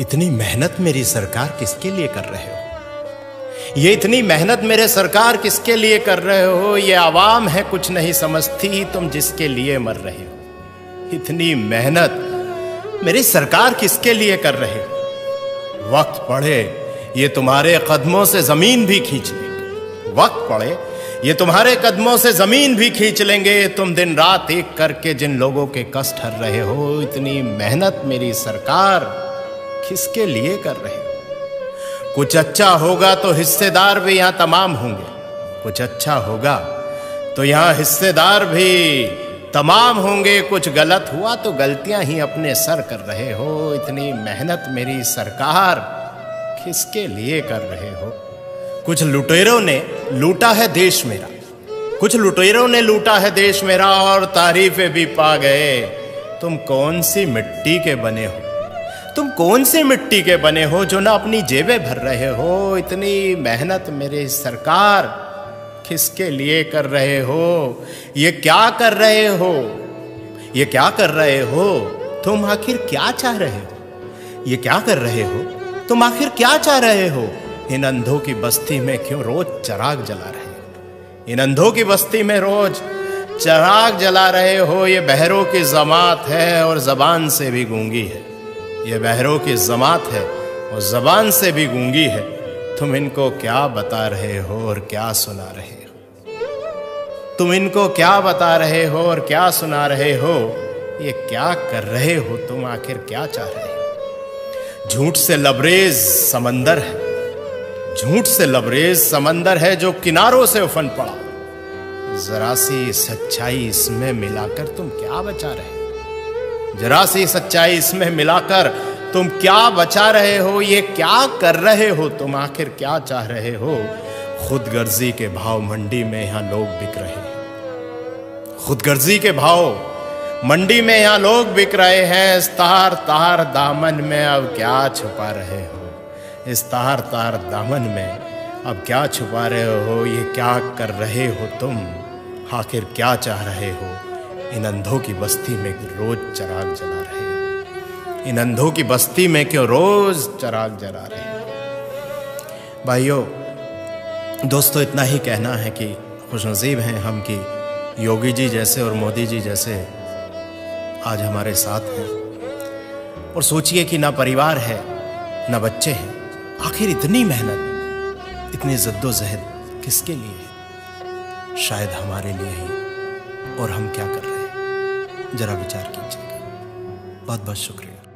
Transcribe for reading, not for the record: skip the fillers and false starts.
इतनी मेहनत मेरी सरकार किसके लिए कर रहे हो? ये इतनी मेहनत मेरे सरकार किसके लिए कर रहे हो? ये आवाम है कुछ नहीं समझती, तुम जिसके लिए मर रहे हो। इतनी मेहनत मेरी सरकार किसके लिए कर रहे हो? वक्त पड़े ये तुम्हारे कदमों से जमीन भी खींच लेंगे। वक्त पड़े ये तुम्हारे कदमों से जमीन भी खींच लेंगे। तुम दिन रात एक करके जिन लोगों के कष्ट हर रहे हो, इतनी मेहनत मेरी सरकार किसके लिए कर रहे हो? कुछ अच्छा होगा तो हिस्सेदार भी यहां तमाम होंगे। कुछ अच्छा होगा तो यहां हिस्सेदार भी तमाम होंगे। कुछ गलत हुआ तो गलतियां ही अपने सर कर रहे हो। इतनी मेहनत मेरी सरकार किसके लिए कर रहे हो? कुछ लुटेरों ने लूटा है देश मेरा, कुछ लुटेरों ने लूटा है देश मेरा और तारीफें भी पा गए। तुम कौन सी मिट्टी के बने हो? तुम कौन सी मिट्टी के बने हो जो ना अपनी जेबें भर रहे हो? इतनी मेहनत मेरी सरकार किसके लिए कर रहे हो? ये क्या कर रहे हो? ये क्या कर रहे हो? तुम आखिर क्या चाह रहे हो? ये क्या कर रहे हो? तुम आखिर क्या चाह रहे हो? इन अंधों की बस्ती में क्यों रोज चिराग जला रहे हो? इन अंधों की बस्ती में रोज चिराग जला रहे हो। ये बहरों की जमात है और जबान से भी गूंगी है। ये बहरों की जमात है और जबान से भी गूंगी है। तुम इनको क्या बता रहे हो और क्या सुना रहे हो? तुम इनको क्या बता रहे हो और क्या सुना रहे हो? ये क्या कर रहे हो? तुम आखिर क्या चाह रहे हो? झूठ से लबरेज समंदर है, झूठ से लबरेज समंदर है जो किनारों से उफन पड़ा। जरा सी सच्चाई इसमें मिलाकर तुम क्या बचा रहे हो? जरा सी सच्चाई इसमें मिलाकर तुम क्या बचा रहे हो? ये क्या कर रहे हो? तुम आखिर क्या चाह रहे हो? खुदगर्जी के भाव मंडी में यहां लोग बिक रहे हैं। खुदगर्जी के भाव मंडी में यहां लोग बिक रहे हैं। इस तार तार दामन में अब क्या छुपा रहे हो? इस तार तार दामन में अब क्या छुपा रहे हो? ये क्या कर रहे हो तुम? आखिर क्या चाह रहे हो? इन अंधों की बस्ती में रोज चिराग जला रहे हो। इन अंधों की बस्ती में क्यों रोज चिराग जला रहे हो? भाइयों दोस्तों, इतना ही कहना है कि खुशनसीब हैं हम कि योगी जी जैसे और मोदी जी जैसे आज हमारे साथ हैं। और सोचिए कि ना परिवार है ना बच्चे हैं। आखिर इतनी मेहनत, इतनी जद्दोजहद किसके लिए है? शायद हमारे लिए ही। और हम क्या कर रहे हैं? जरा विचार कीजिएगा। बहुत बहुत शुक्रिया।